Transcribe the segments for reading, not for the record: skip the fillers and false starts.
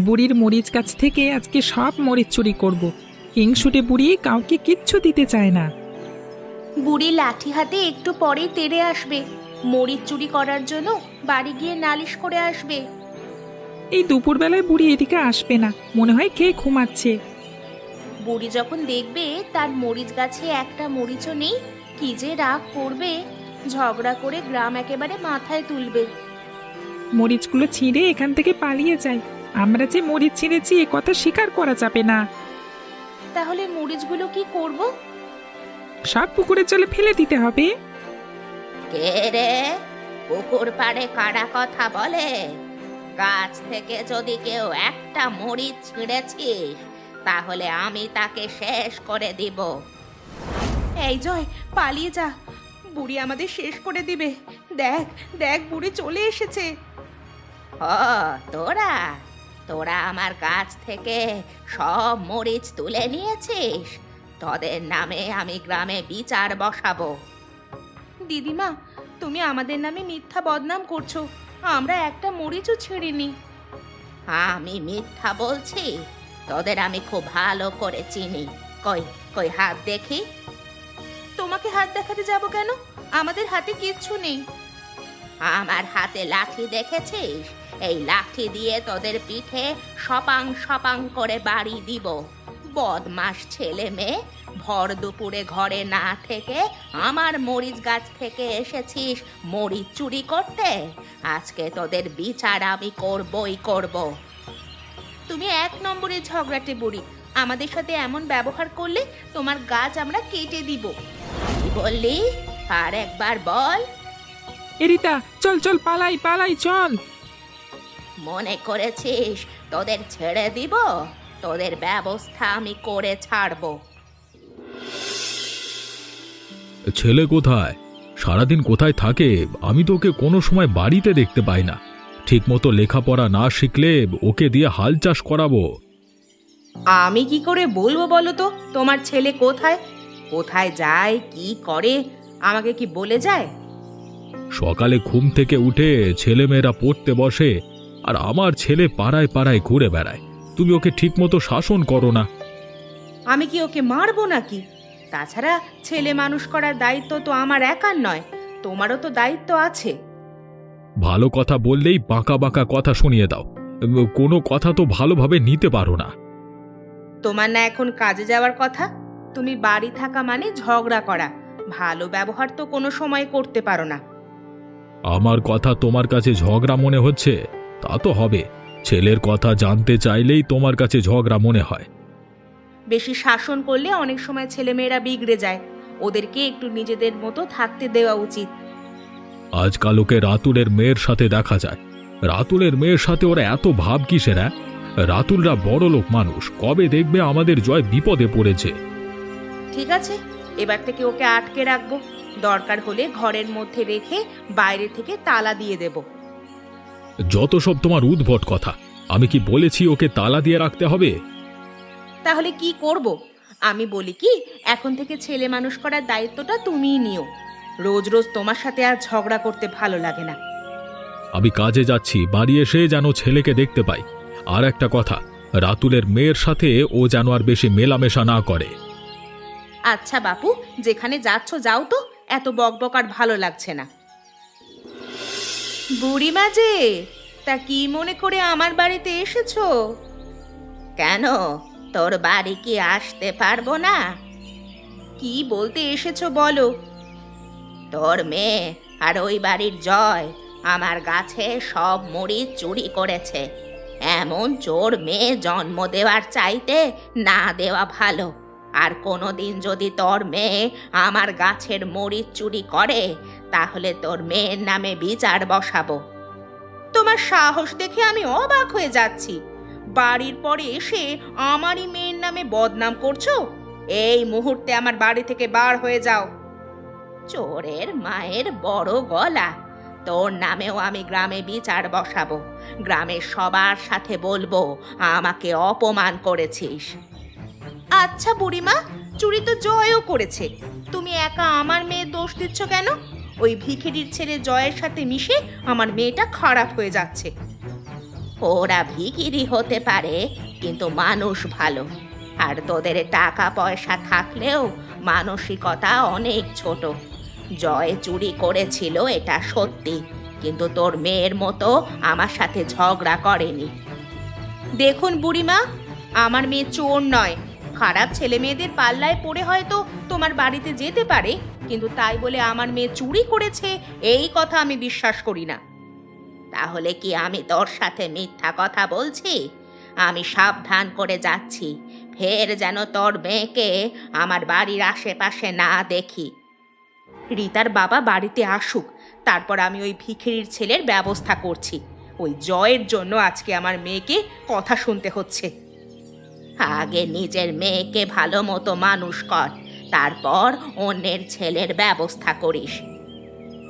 বুড়ির মরিচ গাছ থেকে আজকে সব মরিচ চুরি করব। হিংসুটে বুড়ি কাউকে কিচ্ছু দিতে চায় না। বুড়ি লাঠি হাতে একটু পরেই তেড়ে আসবে, মরিচ চুরি করার জন্য বাড়ি গিয়ে নালিশ করে আসবে। এই দুপুরবেলায় বুড়ি এদিকে আসবে না, মনে হয় খেয়ে ঘুমাচ্ছে। বুড়ি যখন দেখবে তার মরিচ গাছে একটা মরিচও নেই, কি যে রাগ করবে, ঝগড়া করে গ্রাম একেবারে মাথায় তুলবে। মরিচগুলো ছিঁড়ে এখান থেকে পালিয়ে যাই। আমরা যে মরিচ ছিঁড়েছি এ কথা স্বীকার করা যাবে না। তাহলে মরিচগুলো কি করব? সব পুকুরের জলে ফেলে দিতে হবে। কে রে, পুকুর পাড়ে কারা কথা বলে? গাছ থেকে যদি কেউ একটা মরিচ ছিঁড়েছিস তাহলে আমি তাকে শেষ করে দিব। এই জয়, পালিয়ে যা, বুড়ি আমাদের শেষ করে দিবে। দেখ দেখ, বুড়ি চলে এসেছে। ও তোরা তোরা আমার গাছ থেকে সব মরিচ তুলে নিয়েছিস? তোদের নামে আমি গ্রামে বিচার বসাবো। দিদিমা, তুমি আমাদের নামে মিথ্যা বদনাম করছো, আমরা একটা মরিচও ছিঁড়িনি। আমি মিথ্যা বলছি? তোদের আমি খুব ভালো করে চিনি। কই কই হাত দেখি। তোমাকে হাত দেখাতে যাব কেন? আমাদের হাতে কিচ্ছু নেই। আমার হাতে লাঠি দেখেছিস? এই লাঠি দিয়ে তোদের পিঠে সপাং সপাং করে বাড়ি দিব। বদমাস ছেলে মেয়ে, ভর দুপুরে ঘরে না থেকে আমার মরিচ গাছ থেকে এসেছিস মরিচ চুরি করতে। আজকে তোদের বিচার আমি করবই করব। তুমি এক নম্বরের ঝগড়াটে বুড়ি, আমাদের সাথে এমন ব্যবহার করলে তোমার গাছ আমরা কেটে দিব। কি বললি? আর একবার বল। এরিতা, চল চল, পালাই পালাই, চল। মনে করেছিস তোদের ছেড়ে দিব? তোদের ব্যবস্থা আমি করে ছাড়বো। ছেলে কোথায়? সারাদিন কোথায় থাকে? আমি তো ওকে কোনো সময় বাড়িতে দেখতে পাই না। ঠিকমতো লেখাপড়া না শিখলে ওকে দিয়ে হাল চাষ করাবো। আমি কি করে বলবো বলো তো তোমার ছেলে কোথায় কোথায় যায়, কি করে, আমাকে কি বলে যায়? সকালে ঘুম থেকে উঠে ছেলেমেয়েরা পড়তে বসে, আর আমার ছেলে পাড়ায় পাড়ায় ঘুরে বেড়ায়। তুমি ওকে ঠিকমতো শাসন করো না। আমি কি ওকে মারবো নাকি? তাছাড়া ছেলে মানুষ করার দায়িত্ব তো আমার একার নয়, তোমারও তো দায়িত্ব আছে। ভালো কথা বললেই বাঁকা বাঁকা কথা শুনিয়ে দাও। কোনো কথা তো ভালোভাবে নিতে পারো না। তোমার না এখন কাজে যাওয়ার কথা? তুমি বাড়ি থাকা মানে ঝগড়া করা, ভালো ব্যবহার তো কোনো সময় করতে পারো না। আমার কথা তোমার কাছে ঝগড়া মনে হচ্ছে? তা তো হবে, ছেলের কথা জানতে চাইলেই তোমার কাছে ঝগড়া মনে হয়। বেশি শাসন করলে অনেক সময় ছেলেমেয়েরা বিগড়ে যায়, ওদেরকে একটু নিজেদের মতো থাকতে দেওয়া উচিত। আজকাল ওকে রাতুলের মেয়ের সাথে দেখা যায়। রাতুলের মেয়ের সাথে ওরা এত ভাব কিসের? রাতুলরা বড় লোক মানুষ, কবে দেখবে আমাদের জয় বিপদে পড়েছে। ঠিক আছে, এবার থেকে ওকে আটকে রাখবো, দরকার হলে ঘরের মধ্যে রেখে বাইরে থেকে তালা দিয়ে দেব। যত সব তোমার উদ্ভট কথা। আমি কি বলেছি ওকে তালা দিয়ে রাখতে হবে? তাহলে কি করব? আমি বলি কি, এখন থেকে ছেলে মানুষ করার দায়িত্বটা তুমিই নিও। রোজ রোজ তোমার সাথে আর ঝগড়া করতে ভালো লাগে না। আমি কাজে যাচ্ছি, বাড়ি এসে যেন ছেলেকে দেখতে পাই। আর একটা কথা, রাতুলের মেয়ের সাথে ও যেন আর বেশি মেলামেশা না করে। আচ্ছা বাপু, যেখানে যাচ্ছ যাও তো, এত বকবক আর ভালো লাগছে না। বুড়িমা যে, তা কি মনে করে আমার বাড়িতে এসেছো? কেন, তোর বাড়ি কি আসতে পারবো না? কি বলতে এসেছো বলো। তোর মেয়ে আর ওই বাড়ির জয় আমার গাছে সব মরিচ চুরি করেছে। এমন চোর মেয়ে জন্ম দেওয়ার চাইতে না দেওয়া ভালো। আর কোনোদিন যদি তোর মেয়ে আমার গাছের মরিচ চুরি করে তাহলে তোর মেয়ের নামে বিচার বসাবো। তোমার সাহস দেখে আমি অবাক হয়ে যাচ্ছি। বাড়ির পরে এসে আমারই মেয়ের নামে বদনাম করছো। এই মুহূর্তে আমার বাড়ি থেকে বার হয়ে যাও। চোরের মায়ের বড় গলা, তোর নামেও আমি গ্রামে বিচার বসাবো। গ্রামের সবার সাথে বলবো আমাকে অপমান করেছিস। আচ্ছা বুড়িমা, চুরি তো জয়ও করেছে, তুমি একা আমার মেয়ে দোষ দিচ্ছ কেন? ওই ভিখিরির ছেলে জয়ের সাথে মিশে আমার মেয়েটা খারাপ হয়ে যাচ্ছে। ওরা ভিখিরি হতে পারে, কিন্তু মানুষ ভালো। আর তোদের টাকা পয়সা থাকলেও মানসিকতা অনেক ছোট। জয় চুরি করেছিল এটা সত্যি, কিন্তু তোর মেয়ের মতো আমার সাথে ঝগড়া করেনি। দেখুন বুড়িমা, আমার মেয়ে চোর নয়। খারাপ ছেলে মেয়েদের পাল্লায় পড়ে হয়তো তোমার বাড়িতে যেতে পারে, কিন্তু তাই বলে আমার মেয়ে চুরি করেছে এই কথা আমি বিশ্বাস করি না। তাহলে কি আমি তোর সাথে মিথ্যা কথা বলছি? আমি সাবধান করে যাচ্ছি, ফের যেন তোর মেয়েকে আমার বাড়ির আশেপাশে না দেখি। রীতার বাবা বাড়িতে আসুক, তারপর আমি ওই ভিখিরির ছেলের ব্যবস্থা করছি। ওই জয়ের জন্য আজকে আমার মেয়েকে কথা শুনতে হচ্ছে। আগে নিজের মেয়েকে ভালো মতো মানুষ কর, তারপর অন্যের ছেলের ব্যবস্থা করিস।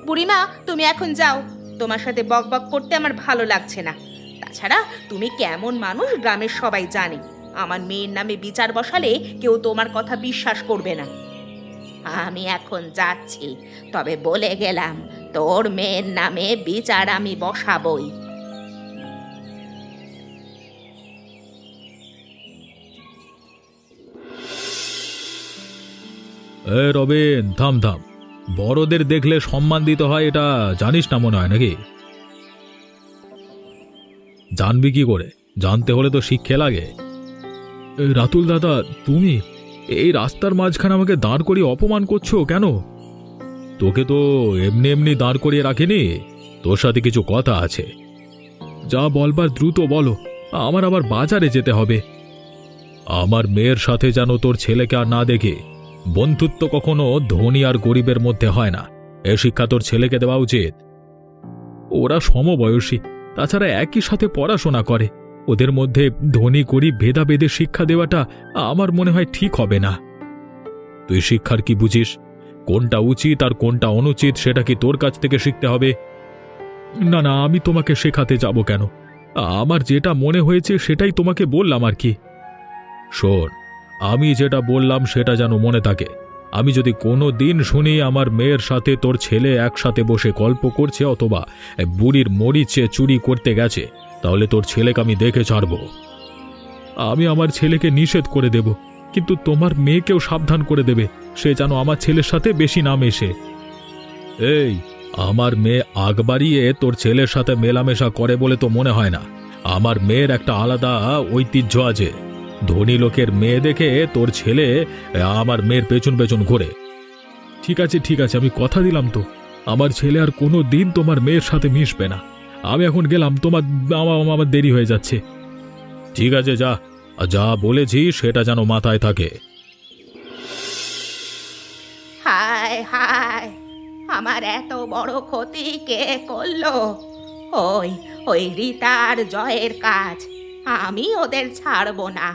বুড়িমা, তুমি এখন যাও, তোমার সাথে বকবক করতে আমার ভালো লাগছে না। তাছাড়া তুমি কেমন মানুষ গ্রামের সবাই জানে। আমার মেয়ের নামে বিচার বসালে কেউ তোমার কথা বিশ্বাস করবে না। আমি এখন যাচ্ছি, তবে বলে গেলাম তোর মেয়ের নামে বিচার আমি বসাবই। রবিন, থাম থাম। বড়দের দেখলে সম্মান দিতে হয়, এটা জানিস না মনে হয় নাকি? জানবি কি করে? জানতে হলে তো শিক্ষা লাগে। রাতুল দাদা, তুমি এই রাস্তার মাঝখানে আমাকে দাঁড় করিয়ে অপমান করছো কেন? তোকে তো এমনি এমনি দাঁড় করিয়ে রাখিনি, তোর সাথে কিছু কথা আছে। যা বলবার দ্রুত বলো, আমার আবার বাজারে যেতে হবে। আমার মেয়ের সাথে যেন তোর ছেলেকে আর না দেখে। বন্ধুত্ব কখনো ধনী আর গরিবের মধ্যে হয় না, এ শিক্ষা তোর ছেলেকে দেওয়া উচিত। ওরা সমবয়সী, তাছাড়া একই সাথে পড়াশোনা করে। ওদের মধ্যে ধনী গরিব ভেদাভেদে শিক্ষা দেওয়াটা আমার মনে হয় ঠিক হবে না। তুই শিক্ষার কি বুঝিস? কোনটা উচিত আর কোনটা অনুচিত সেটা কি তোর কাছ থেকে শিখতে হবে? না না, আমি তোমাকে শেখাতে যাব কেন? আমার যেটা মনে হয়েছে সেটাই তোমাকে বললাম আর কি। শোন, আমি যেটা বললাম সেটা যেন মনে থাকে। আমি যদি কোনো দিন শুনি আমার মেয়ের সাথে তোর ছেলে একসাথে বসে গল্প করছে অথবা বুড়ির মরিচে চুরি করতে গেছে, তাহলে তোর ছেলেকে আমি দেখে ছাড়ব। আমি আমার ছেলেকে নিষেধ করে দেব, কিন্তু তোমার মেয়েকেও সাবধান করে দেবে সে যেন আমার ছেলের সাথে বেশি না মেশে। এই, আমার মেয়ে আগ বাড়িয়ে তোর ছেলের সাথে মেলামেশা করে বলে তো মনে হয় না। আমার মেয়ের একটা আলাদা ঐতিহ্য আছে। ধনী লোকের মেয়ে দেখে তোর ছেলে আমার মেয়ের পেছন পেছন ঘোরে। ঠিক আছে ঠিক আছে, আমি কথা দিলাম তো, আমার ছেলে আর কোনো দিন তোমার মেয়ের সাথে মিশবে না। আমি এখন গেলাম, আমার দেরি হয়ে যাচ্ছে। ঠিক আছে, যা যা বলেছি সেটা যেন মাথায় থাকে। হায় হায়, আমার এত বড় ক্ষতি কে করলো? ওই ওই রীতার জয়ের কাজ। আমি ওদের ছাড়বো না।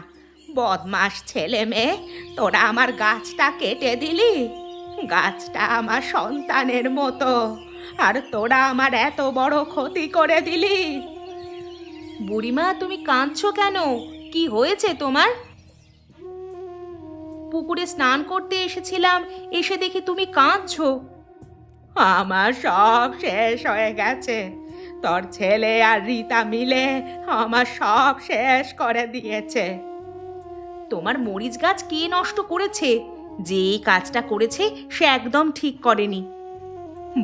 বদমাস ছেলে মেয়ে, তোরা আমার গাছটা কেটে দিলি। গাছটা আমার সন্তানের মতো, আর তোরা আমার এত বড় ক্ষতি করে দিলি। বুড়িমা, তুমি কাঁদছো কেন? কি হয়েছে তোমার? পুকুরে স্নান করতে এসেছিলাম, এসে দেখি তুমি কাঁদছো। আমার সব শেষ হয়ে গেছে। তোর ছেলে আর রীতা মিলে আমার সব শেষ করে দিয়েছে। তোমার মরিচ গাছ কে নষ্ট করেছে? যে এই কাজটা করেছে সে একদম ঠিক করেনি।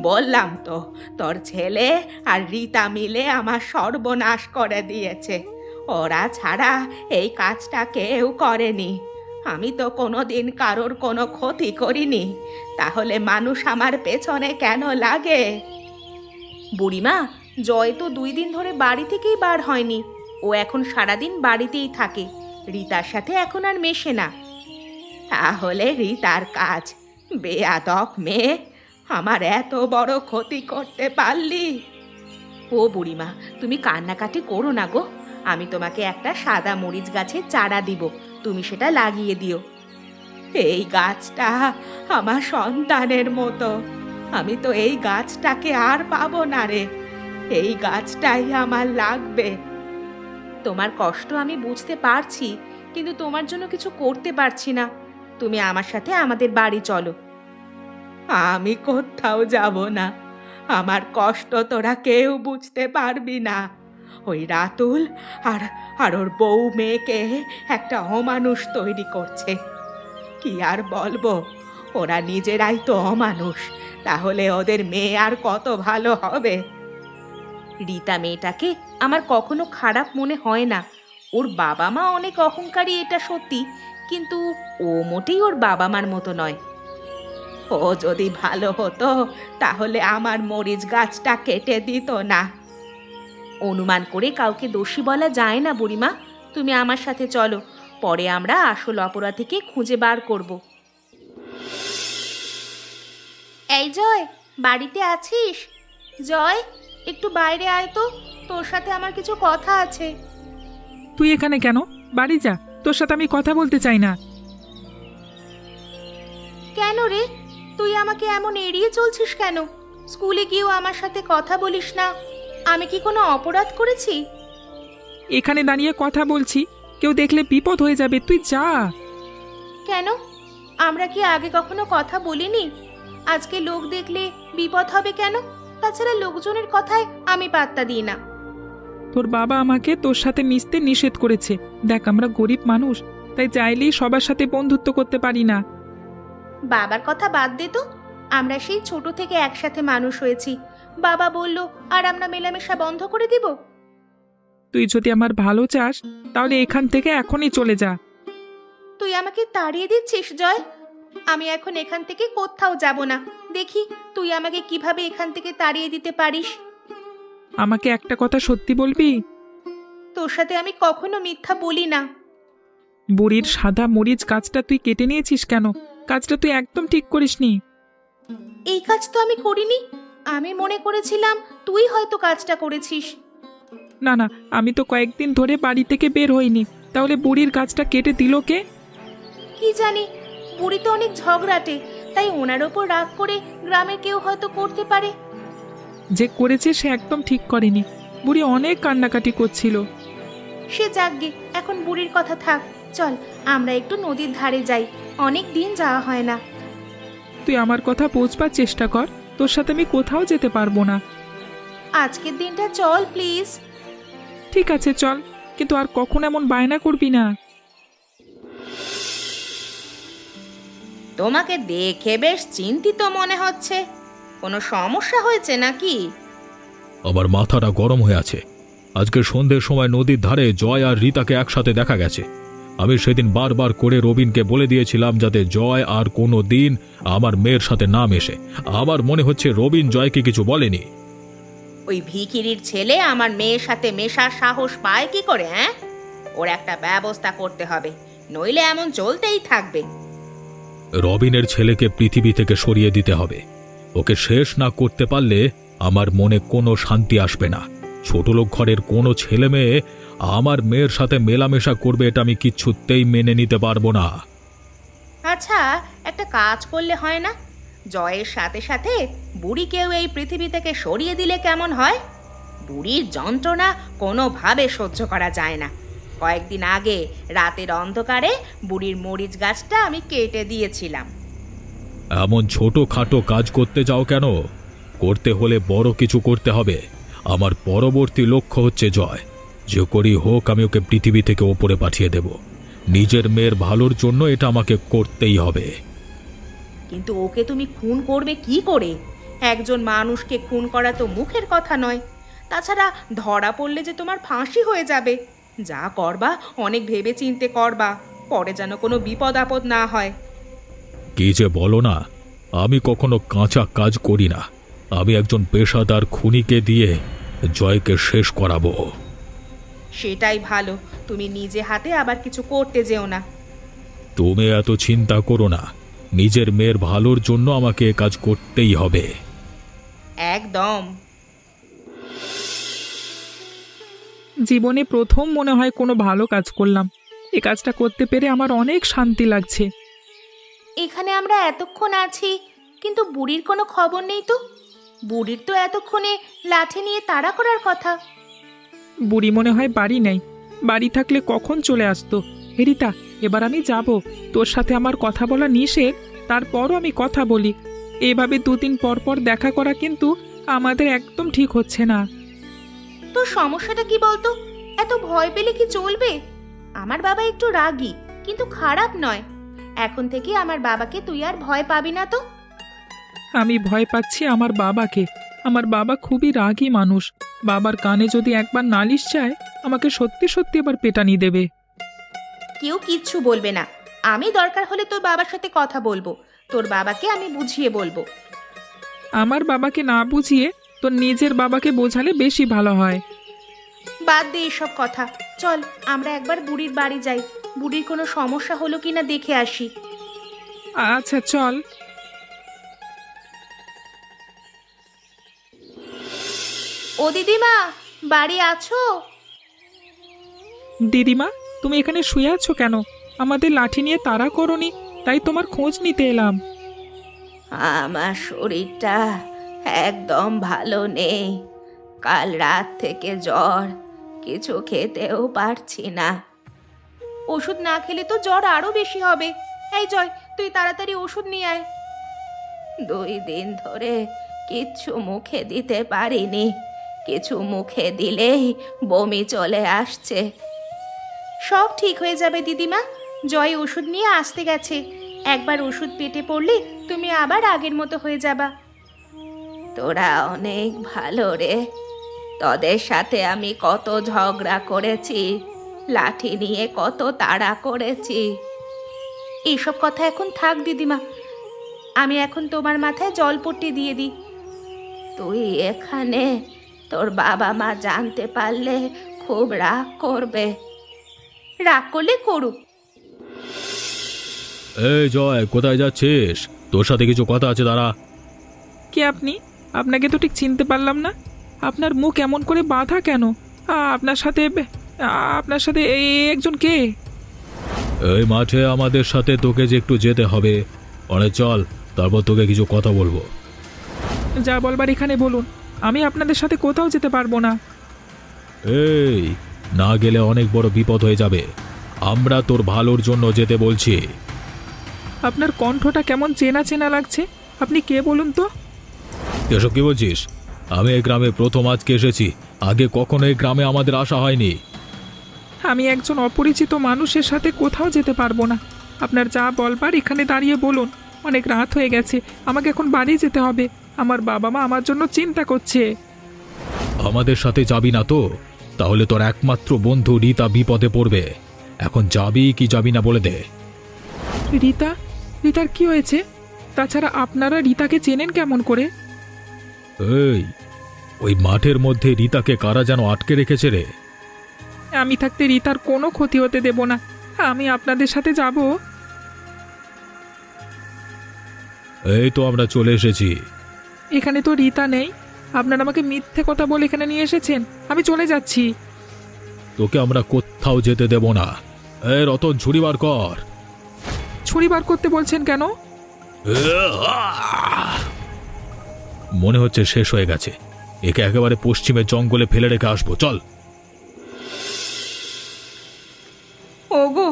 বললাম তো, তোর ছেলে আর রীতা মিলে আমার সর্বনাশ করে দিয়েছে। ওরা ছাড়া এই কাজটা কেউ করেনি। আমি তো কোনোদিন কারোর কোনো ক্ষতি করিনি, তাহলে মানুষ আমার পেছনে কেন লাগে? বুড়িমা, জয় তো 2 দিন ধরে বাড়ি থেকেই বার হয়নি। ও এখন সারাদিন বাড়িতেই থাকে, রীতার সাথে এখন আর মেশে না। তাহলে রীতার কাজ। বেয়াদব মেয়ে, আমার এত বড় ক্ষতি করতে পারলি? ও বুড়িমা, তুমি কান্নাকাটি করো না গো। আমি তোমাকে একটা সাদা মরিচ গাছের চারা দিব, তুমি সেটা লাগিয়ে দিও। এই গাছটা আমার সন্তানের মতো। আমি তো এই গাছটাকে আর পাবো না রে। এই গাছটাই আমার লাগবে। তোমার কষ্ট আমি বুঝতে পারছি, কিন্তু তোমার জন্য কিছু করতে পারছি না। তুমি আমার সাথে আমাদের বাড়ি চলো। আমি কোথাও যাব না। আমার কষ্ট তোরা কেউ বুঝতে পারবি না। ওই রাতুল আর আর ওর বউ মেয়েকে একটা অমানুষ তৈরি করছে। কি আর বলবো, ওরা নিজেরাই তো অমানুষ, তাহলে ওদের মেয়ে আর কত ভালো হবে। রীতা মেয়েটাকে আমার কখনো খারাপ মনে হয় না। ওর বাবা মা অনেক অহংকারী, এটা সত্যি, কিন্তু ও মোটেই ওর বাবা মার মতো নয়। ও যদি ভালো হতো তাহলে আমার মরিচ গাছটা কেটে দিত না। অনুমান করে কাউকে দোষী বলা যায় না বুড়িমা। তুমি আমার সাথে চলো, পরে আমরা আসল অপরাধীকে খুঁজে বার করব। এই জয়, বাড়িতে আছিস? জয়, একটু বাইরে আয় তো, তোর সাথে আমার কিছু কথা আছে। তুই এখানে কেন? বাড়ি যা, তোর সাথে আমি কথা বলতে চাই না। কেন রে, তুই আমাকে এমন এড়িয়ে চলছিস কেন? স্কুলে গিয়েও আমার সাথে কথা বলিস না। আমি কি কোনো অপরাধ করেছি? এখানে দাঁড়িয়ে কথা বলছি, কেউ দেখলে বিপদ হয়ে যাবে, তুই যা। কেন? আমরা কি আগে কখনো কথা বলিনি? আজকে লোক দেখলে বিপদ হবে কেন? তাছাড়া লোকজনের কথায় আমি পাত্তা দিই না। তোর বাবা আমাকে তোর সাথে মিশতে নিষেধ করেছে। দেখ, আমরা গরিব মানুষ, তাই চাইলেই সবার সাথে বন্ধুত্ব করতে পারি না। বাবার কথা বাদ দে তো, আমরা সেই ছোট থেকে একসাথে মানুষ হয়েছি। বাবা বলল আর আমরা মেলামেশা বন্ধ করে দিব? তুই যদি আমার ভালো চাস তাহলে এখান থেকে এখনই চলে যা। তুই আমাকে তাড়িয়ে দিচ্ছিস জয়? আমি এখন এখান থেকে কোথাও যাব না। দেখি তুই আমাকে কিভাবে এখান থেকে তাড়িয়ে দিতে পারিস। আমাকে একটা কথা সত্যি বলবি? তোর সাথে আমি কখনো মিথ্যা বলি না। বুড়ির সাদা মরিচ গাছটা তুই কেটে নিয়েছিস কেন? কাজটা তুই একদম ঠিক করিসনি। এই কাজ তো আমি করিনি। আমি মনে করেছিলাম তুই হয়তো কাজটা করেছিস। না না, আমি তো কয়েকদিন ধরে বাড়ি থেকে বের হইনি, তাহলে বুড়ির গাছটা কেটে দিল কে? কি জানি, বুড়ি তো অনেক ঝগড়াটে, তাই ওনার ওপর রাগ করে গ্রামের কেউ হয়তো করতে পারে। যে করেছে সে একদম ঠিক করেনি, বুড়ি অনেক কান্নাকাটি করছিল। সে যাকগে, এখন বুড়ির কথা থাক। চল আমরা একটু নদীর ধারে যাই, অনেক দিন যাওয়া হয় না। তুই আমার কথা বোঝবার চেষ্টা কর, তোর সাথে আমি কোথাও যেতে পারবো না। আজকের দিনটা চল প্লিজ। ঠিক আছে চল, কিন্তু আর কখন এমন বায়না করবি না। তোমাকে দেখে বেশ চিন্তিত মনে হচ্ছে। কোনো সমস্যা হয়েছে নাকি? আমার মাথাটা গরম হয়ে আছে। আজকে সন্ধ্যের সময় নদীর ধারে জয় আর রীতাকে একসাথে দেখা গেছে। আমি সেদিন বারবার করে রবিনকে বলে দিয়েছিলাম যাতে জয় আর কোনো দিন আমার মেয়ের সাথে না মেশে। আমার মনে হচ্ছে রবিন জয়কে কিছু বলেনি। ওই ভিখিরির ছেলে আমার মেয়ের সাথে মেশার সাহস পায় কি করে? হ্যাঁ, ওর একটা ব্যবস্থা করতে হবে, নইলে এমন চলতেই থাকবে। রবিনের ছেলেকে পৃথিবী থেকে সরিয়ে দিতে হবে। ওকে শেষ না করতে পারলে আমার মনে কোনো শান্তি আসবে না। ছোটলোক ঘরের কোনো ছেলে মেয়ে আমার মেয়ের সাথে মেলামেশা করবে, এটা আমি কিচ্ছুতেই মেনে নিতে পারবো না। আচ্ছা, একটা কাজ করলে হয় না? জয়ের সাথে সাথে বুড়িকেও এই পৃথিবী থেকে সরিয়ে দিলে কেমন হয়? বুড়ির যন্ত্রণা কোনোভাবে সহ্য করা যায় না। কয়েকদিন আগে রাতের অন্ধকারে বুড়ির মরিচ গাছটা আমি কেটে দিয়েছিলাম। এমন ছোটখাটো কাজ করতে যাও কেন? করতে হলে বড় কিছু করতে হবে। আমার পরবর্তী লক্ষ্য হচ্ছে জয়। যে করি হোক আমি ওকে পৃথিবী থেকে ওপরে পাঠিয়ে দেব। নিজের মেয়ের ভালোর জন্য এটা আমাকে করতেই হবে। কিন্তু ওকে তুমি খুন করবে কি করে? একজন মানুষকে খুন করা তো মুখের কথা নয়। তাছাড়া ধরা পড়লে যে তোমার ফাঁসি হয়ে যাবে। যা করবা অনেক ভেবে চিন্তে করবা, পরে যেন কোনো বিপদ আপদ না হয়। কি যে বলো না, আমি কখনো কাঁচা কাজ করি না। আমি একজন পেশাদার খুনিকে দিয়ে জয়কে শেষ করাবো। সেটাই ভালো, তুমি নিজে হাতে আবার কিছু করতে যেও না। তুমি এত চিন্তা করো না, নিজের মেয়ের ভালোর জন্য আমাকে এ কাজ করতেই হবে। একদম। জীবনে প্রথম মনে হয় কোনো ভালো কাজ করলাম। এই কাজটা করতে পেরে আমার অনেক শান্তি লাগছে। এখানে আমরা এতক্ষণ আছি, কিন্তু বুড়ির কোনো খবর নেই তো। বুড়ির তো এতক্ষণে লাঠি নিয়ে তাড়া করার কথা। বুড়ি মনে হয় বাড়ি নেই, বাড়ি থাকলে কখন চলে আসতো। রিতা, এবার আমি যাব। তোর সাথে আমার কথা বলা নিষেধ, তারপরও আমি কথা বলি। এভাবে দুদিন পর পর দেখা করা কিন্তু আমাদের একদম ঠিক হচ্ছে না। তোর সমস্যাটা কি বলতো? এত ভয় পেলে কি চলবে? আমার বাবা একটু রাগী, কিন্তু খারাপ নয়। এখন থেকে আমার বাবাকে তুই আর ভয় পাবি না তো। আমি ভয় পাচ্ছি আমার বাবাকে। আমার বাবা খুবই রাগী মানুষ। বাবার কানে যদি একবার নালিশ যায়, আমাকে সত্যি সত্যি এবার পেটানি দেবে। কেউ কিচ্ছু বলবে না। আমি দরকার হলে তোর বাবার সাথে কথা বলবো। তোর বাবাকে আমি বুঝিয়ে বলবো। আমার বাবাকে না বুঝিয়ে তোর নিজের বাবাকে বোঝালে বেশি ভালো হয়। বাদ দে এসব কথা। চল আমরা একবার বুড়ির বাড়ি যাই। বুড়ির কোনো সমস্যা হলো কিনা দেখে আসি। আচ্ছা চল। ও দিদিমা, বাড়ি আছো? দিদিমা, তুমি এখানে শুয়ে আছো কেন? আমাদের লাঠি নিয়ে তাড়া করোনি, তাই তোমার খোঁজ নিতে এলাম। আমার শরীরটা একদম ভালো নেই। কাল রাত থেকে জ্বর, কিছু খেতেও পারছি না। ওষুধ না খেলে তো জ্বর আরো বেশি হবে। এই জয়, তুই তাড়াতাড়ি ওষুধ নিয়ে আয়। 2 দিন ধরে কিচ্ছু মুখে দিতে পারিনি। কিছু মুখে দিলেই বমি চলে আসছে। সব ঠিক হয়ে যাবে দিদিমা। জয় ওষুধ নিয়ে আসতে গেছে। একবার ওষুধ পেটে পড়লে তুমি আবার আগের মতো হয়ে যাবা। তোরা অনেক ভালো রে। তোদের সাথে আমি কত ঝগড়া করেছি, লাঠি নিয়ে কত তাড়া করেছি। এইসব কথা এখন থাক দিদিমা। আমি এখন তোমার মাথায় জলপট্টি দিয়ে দিই। তুই এখানে, তোর বাবা মা জানতে পারলে খুব রাগ করবে। রাগ করলে করুক। এই জয়, কোথায় যাচ্ছিস? তোর সাথে কিছু কথা আছে, দাঁড়া। কে আপনি? আপনাকে তো ঠিক চিনতে পারলাম না। আপনার মুখ এমন করে বাঁধা কেন? আপনার সাথে এই একজন কে? এই মাঠে আমাদের সাথে তোকে যে একটু যেতে হবে। পরে চল, তারপর তোকে কিছু কথা বলবো। যা বলবার এখানে বলুন। আমি আপনাদের সাথে কোথাও যেতে পারবো না। এই, না গেলে অনেক বড় বিপদ হয়ে যাবে। আমরা তোর ভালোর জন্য যেতে বলছি। আপনার কণ্ঠটা কেমন চেনা চেনা লাগছে। আপনি কে বলুন তো? এসব কি বলছিস? আমি এই গ্রামে প্রথম আজকে এসেছি। আগে কখনো এই গ্রামে আমাদের আসা হয়নি। আমি একজন অপরিচিত মানুষের সাথে কোথাও যেতে পারবো না। আপনার যা বলবার এখানে দাঁড়িয়ে বলুন। অনেক রাত হয়ে গেছে, আমাকে এখন বাড়ি যেতে হবে। আমার বাবা মা আমার জন্য চিন্তা করছে। আমাদের সাথে যাবি না তো? তাহলে তোর একমাত্র বন্ধু রীতা বিপদে পড়বে। এখন যাবি কি যাবি না বলে দে। রীতা? রীতার কি হয়েছে? তাছাড়া আপনারা রীতাকে চেনেন কেমন করে? এই, ওই মাঠের মধ্যে রীতাকে কারা যেন আটকে রেখেছে রে। আমি থাকতে রীতার কোনো ক্ষতি হতে দেব না। আমি আপনাদের সাথে যাব। এই তো আমরা চলে এসেছি। এখানে তো রীতা নেই। আপনারা আমাকে মিথ্যে কথা বলে এখানে নিয়ে এসেছেন। আমি চলে যাচ্ছি। তোকে আমরা কোথাও যেতে দেব না। এই রতন, ছুরি বার কর। ছুরি বার করতে বলছেন কেন? মনে হচ্ছে শেষ হয়ে গেছে। একে একেবারে পশ্চিমের জঙ্গলে ফেলে রেখে আসবো, চল। ওগো,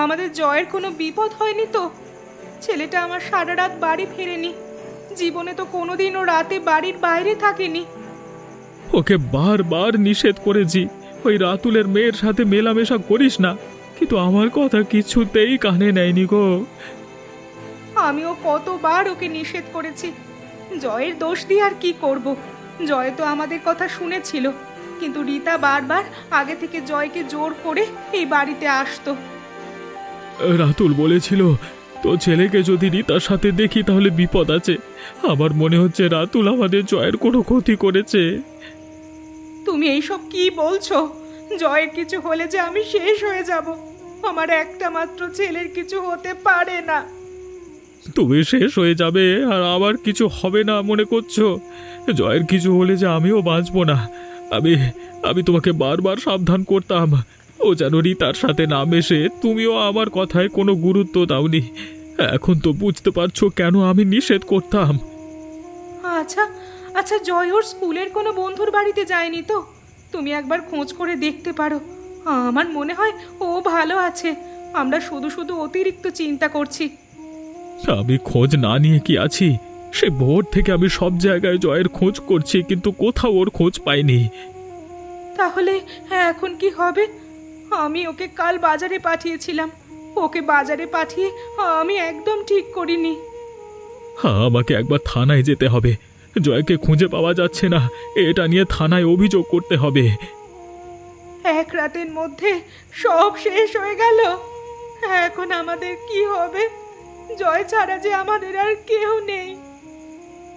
আমাদের জয়ের কোনো বিপদ হয়নি তো? ছেলেটা আমার সারা রাত বাড়ি ফেরেনি। জীবনে তো কোনোদিনও রাতে বাড়ির বাইরে থাকেনি। ওকে বারবার নিষেধ করেছি, ওই রাতুলের মেয়ের সাথে মেলামেশা করিস না, কিন্তু আমার কথা কিছুতেই কানে নেয়নি গো। আমিও কতবার ওকে নিষেধ করেছি। জয়ের দোষ দিয়ে আর কি করব? জয় তো আমাদের কথা শুনেছিল, কিন্তু রীতা বারবার আগে থেকে জয়কে জোর করে এই বাড়িতে আসতো। রাতুল বলেছিল, তো ছেলেকে যদি রীতার সাথে দেখি তাহলে বিপদ আছে। আমার মনে হচ্ছে রাতুল আমাদের জয়ের কোনো ক্ষতি করেছে। তুমি এইসব কি বলছো? জয়ের কিছু হলে যে আমি শেষ হয়ে যাব। আমার একটা মাত্র ছেলের কিছু হতে পারে না। তুমি শেষ হয়ে যাবে আর আমার কিছু হবে না মনে করছো? জয়ের কিছু হলে যে আমিও বাঁচবো না। আমি তোমাকে বারবার সাবধান করতাম, ও যেন রীতার সাথে না মেশে। তুমিও আমার কথায় কোনো গুরুত্ব দাওনি। এখন তো বুঝতে পারছো কেন আমি নিষেধ করতাম। আচ্ছা আচ্ছা, জয় ওর স্কুলের কোনো বন্ধুর বাড়িতে যায়নি তো? তুমি একবার খোঁজ করে দেখতে পারো। আমার মনে হয় ও ভালো আছে। আমরা শুধু শুধু অতিরিক্ত চিন্তা করছি। আমি খোঁজ না নিয়ে কি আছি? সে ভোর থেকে আমি সব জায়গায় জয়ের খোঁজ করছি, কিন্তু কোথাও ওর খোঁজ পাইনি। তাহলে এখন কি হবে? আমি ওকে কাল বাজারে পাঠিয়েছিলাম, ওকে বাজারে পাঠিয়ে আমি একদম ঠিক করিনি। হ্যাঁ, আমাকে একবার থানায় যেতে হবে। জয়কে খুঁজে পাওয়া যাচ্ছে না, এটা নিয়ে থানায় অভিযোগ করতে হবে। এক রাতের মধ্যে সব শেষ হয়ে গেল। এখন আমাদের কি হবে? জয় ছাড়া যে আমাদের আর কেউ নেই।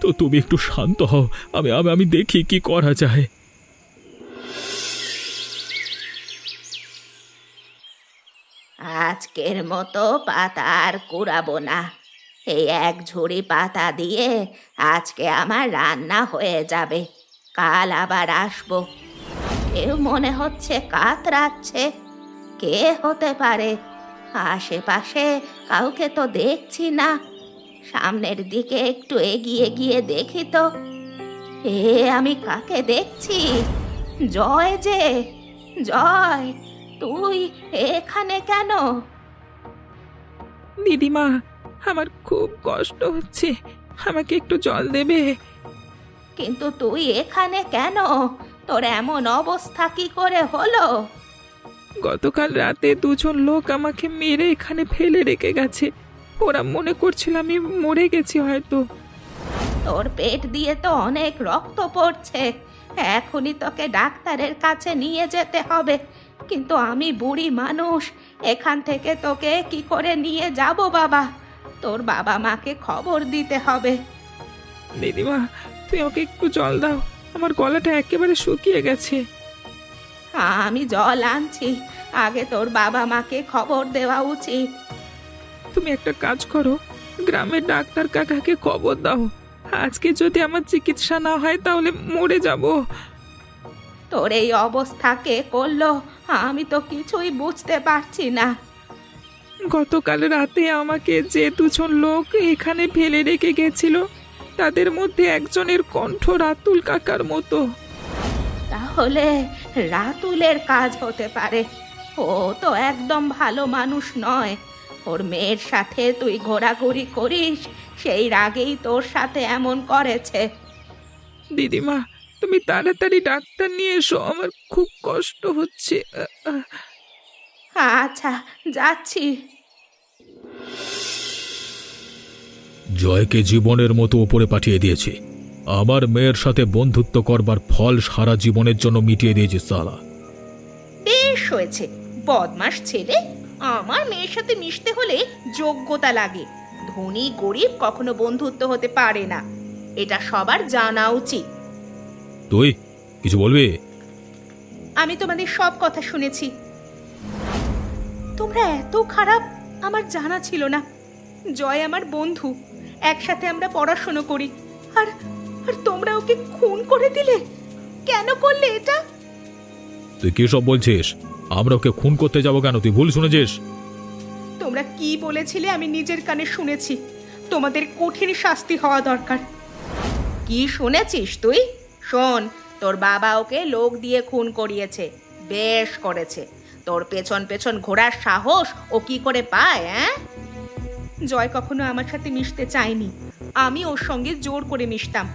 তো তুমি একটু শান্ত হও, আমি আমি আমি দেখি কি করা যায়। আজকের মতো পাতা আর কুড়াবো না। এই এক ঝুড়ি পাতা দিয়ে আজকে আমার রান্না হয়ে যাবে, কাল আবার আসবো। কেউ মনে হচ্ছে কাতরাচ্ছে, কে হতে পারে? আশেপাশে কাউকে তো দেখছি না। সামনের দিকে একটু এগিয়ে গিয়ে দেখি তো। আমি কাকে দেখছি? জয় যে! জয়, তুই এখানে কেন? দিদিমা, আমার খুব কষ্ট হচ্ছে, আমাকে একটু জল দেবে? কিন্তু তুই এখানে কেন? তোর এমন অবস্থা কি করে হলো? গতকাল রাতে দুজন লোক আমাকে মেরে এখানে ফেলে রেখে গেছে। ওরা মনে করছিল আমি মরে গেছি হয়তো। তোর পেট দিয়ে তো অনেক রক্ত পড়ছে, এখনই তোকে ডাক্তারের কাছে নিয়ে যেতে হবে। কিন্তু আমি বুড়ি মানুষ, এখান থেকে তোকে কি করে নিয়ে যাব বাবা? তোর বাবা মাকে খবর দিতে হবে। দিদিমা, তুই আমাকে একটু জল দাও, আমার গলাটা একেবারে শুকিয়ে গেছে। আমি জল আনছি, আগে তোর বাবা মাকে খবর দেওয়া উচিত। তুমি একটা কাজ করো, গ্রামের ডাক্তার কাকাকে খবর দাও। আজকে যদি আমার চিকিৎসা না হয় তাহলে মরে যাব। তোর এই অবস্থা কে করলো? আমি তো কিছুই বুঝতে পারছি না। গতকাল রাতে আমাকে যে দুজন লোক এখানে ফেলে রেখে গেছিল, তাদের মধ্যে একজনের কণ্ঠ রাতুল কাকার মতো। তাহলে রাতুলের কাজ হতে পারে। ও তো একদম ভালো মানুষ নয়। ওর মেয়ের সাথে তুই ঘোরাঘুরি করিস, সেই রাগেই তোর সাথে এমন করেছে। দিদিমা, তুমি তাড়াতাড়ি ডাক্তার নিয়ে এসো, আমার খুব কষ্ট হচ্ছে। আচ্ছা, যাচ্ছি। জয়কে জীবনের মতো ওপরে পাঠিয়ে দিয়েছি। আমার মেয়ের সাথে বন্ধুত্ব করবার ফল সারা জীবনের জন্য মিটিয়ে দিয়েছি সালা। বেশ হয়েছে, বদমাস ছেলে। আমার মেয়ের সাথে মিশতে হলে যোগ্যতা লাগে, ধনী গরিব কখনো বন্ধুত্ব হতে পারে না, এটা সবার জানা উচিত। তুই কিছু বলবি? আমি তোমাদের সব কথা শুনেছি। তোমরা এত খারাপ আমার জানা ছিল না। জয় আমার বন্ধু, একসাথে আমরা পড়াশোনা করি, আর আর তোমরা ওকে খুন করে দিলে। কেন করলে এটা? তুই কি সব বলছিস? আমরা ওকে খুন করতে যাবো কেন? তুই ভুল শুনেছিস। তোমরা কি বলেছিলে আমি নিজের কানে শুনেছি। তোমাদের কঠিন শাস্তি হওয়া দরকার। কি শুনেছিস তুই? শোন, তোর বাবা ওকে লোক দিয়ে খুন করিয়েছে, বেশ করেছে। তোর পেছন পেছন ঘোরার সাহস ও কি করে পায়? জয় কখনো আমার সাথে মিশতে চায়নি, আমি ওর সঙ্গে জোর করে মিশতাম।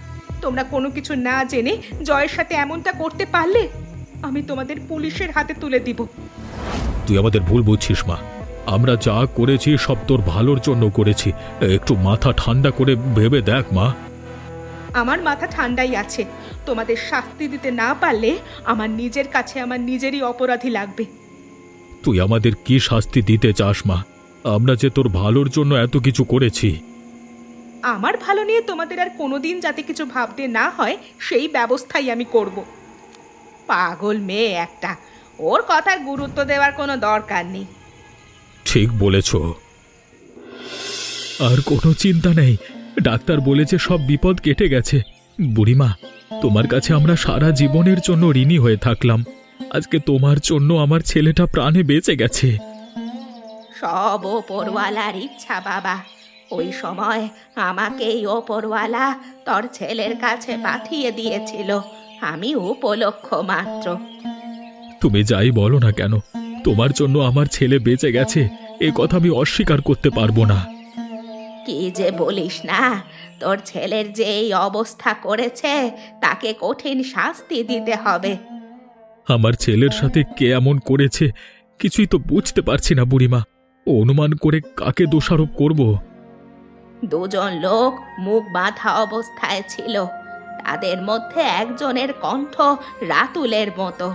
তোমরা কোনো কিছু না জেনে জয়ের সাথে এমনটা করতে পারলে, আমি তোমাদের পুলিশের হাতে তুলে দিব। তুই আমাদের ভুল বুঝছিস মা। আমরা যা করেছি সব তোর ভালোর জন্য করেছি। একটু মাথা ঠান্ডা করে ভেবে দেখ মা। আমার মাথা ঠান্ডাই আছে। তোমাদের শাস্তি দিতে না পারলে আমার নিজের কাছে আমার নিজেরই অপরাধী লাগবে। তুই আমাদের কি শাস্তি দিতে চাস মা? আমরা যে তোর ভালোর জন্য এত কিছু করেছি। আমার ভালো নিয়ে তোমাদের আর কোনোদিন যাতে কিছু ভাবতে না হয় সেই ব্যবস্থাই আমি করব। পাগল মেয়ে একটা, ওর কথার গুরুত্ব দেওয়ার কোনো দরকার নেই। ঠিক বলেছ। আর কোনো চিন্তা নেই, ডাক্তার বলেছে সব বিপদ কেটে গেছে। বুড়িমা, তোমার কাছে আমরা সারা জীবনের জন্য ঋণী হয়ে থাকলাম। আজকে তোমার জন্য আমার ছেলেটা প্রাণে বেঁচে গেছে। সব ওপরওয়ালার ইচ্ছা বাবা। ওই সময় আমাকেই ওপরওয়ালা তোর ছেলের কাছে পাঠিয়ে দিয়েছিল, আমি উপলক্ষ মাত্র। তুমি যাই বলো না কেন, তোমার জন্য আমার ছেলে বেঁচে গেছে, এ কথা আমি অস্বীকার করতে পারবো না। কি যে বলিস না, তোর ছেলের যে এই অবস্থা করেছে তাকে কঠিন শাস্তি দিতে হবে। আমার ছেলের সাথে কে এমন করেছে কিছুই তো বুঝতে পারছি না বুড়িমা। অনুমান করে কাকে দোষারোপ করব? দুজন লোক মুখ বাঁধা অবস্থায় ছিল, তাদের মধ্যে একজনের কণ্ঠ রাতুলের মতো।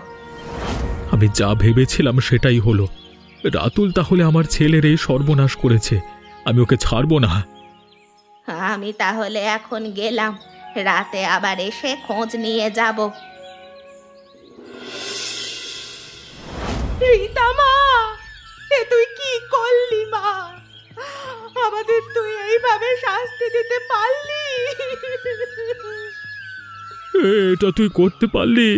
আমি যা ভেবেছিলাম সেটাই হলো। রাতুল তাহলে আমার ছেলের এই সর্বনাশ করেছে। আমি ওকে ছাড়বো না। আমি তাহলে এখন গেলাম, রাতে আবার এসে খোঁজ নিয়ে যাব। রীতা মা, এ তুই কি করলি মা? আমাদের তুই এইভাবে শাস্তি দিতে পারলি? এটা তুই করতে পারলি?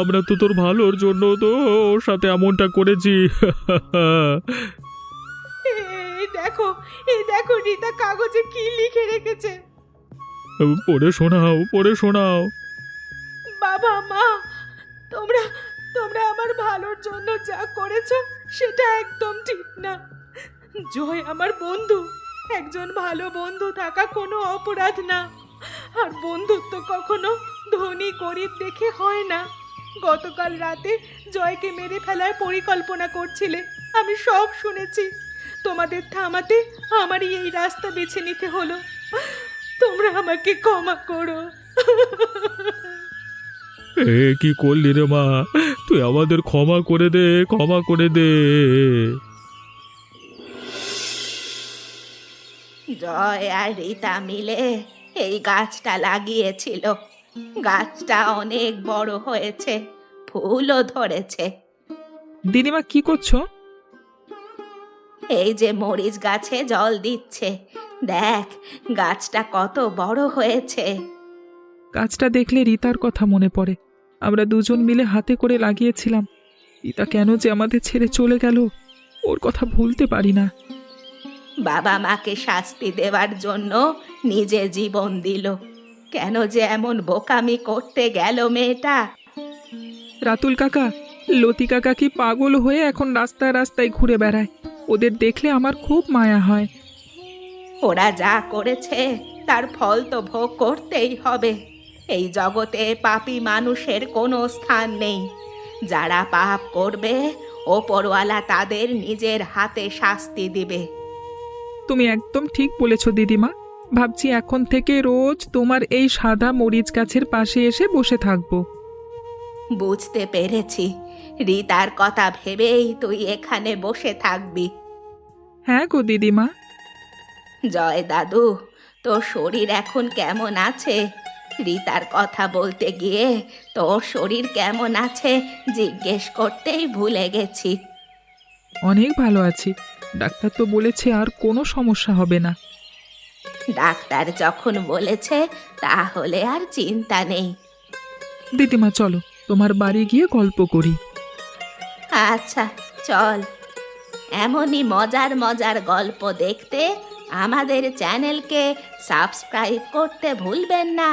আমরা তো তোর ভালোর জন্য তো ওর সাথে এমনটা করেছি। এই দেখো রীতা কাগজে কি লিখে রেখেছে। পড়ে শোনাও, পড়ে শোনাও। বাবা মা, তোমরা তোমরা আমার ভালোর জন্য যা করেছো সেটা একদম ঠিক না। জয় আমার বন্ধু, একজন ভালো বন্ধু থাকা কোনো অপরাধ না। আর বন্ধুত্ব কখনো ধনী গরিব দেখে হয় না। গতকাল রাতে জয়কে মেরে ফেলার পরিকল্পনা করছিলে, আমি সব শুনেছি। তোমাদের থামাতে আমারই এই রাস্তা বেছে নিতে হলো। তোমরা আমাকে ক্ষমা করো। এ কি করলি রে মা? তুই আমাদের ক্ষমা করে দে, ক্ষমা করে দে। জয় আর রীতা মিলে এই গাছটা লাগিয়েছিল। গাছটা অনেক বড় হয়েছে, ফুলও ধরেছে। দিদিমা কি করছো? এই যে মরিচ গাছে জল দিচ্ছে, দেখ গাছটা কত বড় হয়েছে। গাছটা দেখলে রীতার কথা মনে পড়ে। আমরা দুজন মিলে হাতে করে লাগিয়েছিলাম। রীতা কেন যে আমাদের ছেড়ে চলে গেল, ওর কথা ভুলতে পারি না। বাবা মাকে শাস্তি দেওয়ার জন্য নিজে জীবন দিল। কেন যে এমন বোকামি করতে গেল মেয়েটা। রাতুল কাকা, লতি কাকা কি পাগল হয়ে এখন রাস্তায় রাস্তায় ঘুরে বেড়ায়। ওদের দেখলে আমার খুব মায়া হয়। ওরা যা করেছে তার ফল তো ভোগ করতেই হবে। এই জগতে পাপী মানুষের কোনো স্থান নেই। যারা পাপ করবে ওপরওয়ালা তাদের নিজের হাতে শাস্তি দিবে। তুমি একদম ঠিক বলেছ দিদিমা। ভাবছি এখন থেকে রোজ তোমার এই সাদা মরিচ গাছের পাশে এসে বসে থাকবো। বুঝতে পেরেছি, রীতার কথা ভেবেই তুই এখানে বসে থাকবি। হ্যাঁ গো দিদিমা। জয় দাদু, তোর শরীর এখন কেমন আছে? রীতার কথা বলতে গিয়ে তোর শরীর কেমন আছে জিজ্ঞেস করতেই ভুলে গেছি। অনেক ভালো আছি। ডাক্তার তো বলেছে আর কোনো সমস্যা হবে না। ডাক্তার যখন বলেছে তাহলে আর চিন্তা নেই। দিদিমা চলো তোমার বাড়ি গিয়ে গল্প করি। আচ্ছা চল। এমনই মজার মজার গল্প দেখতে আমাদের চ্যানেলকে সাবস্ক্রাইব করতে ভুলবেন না।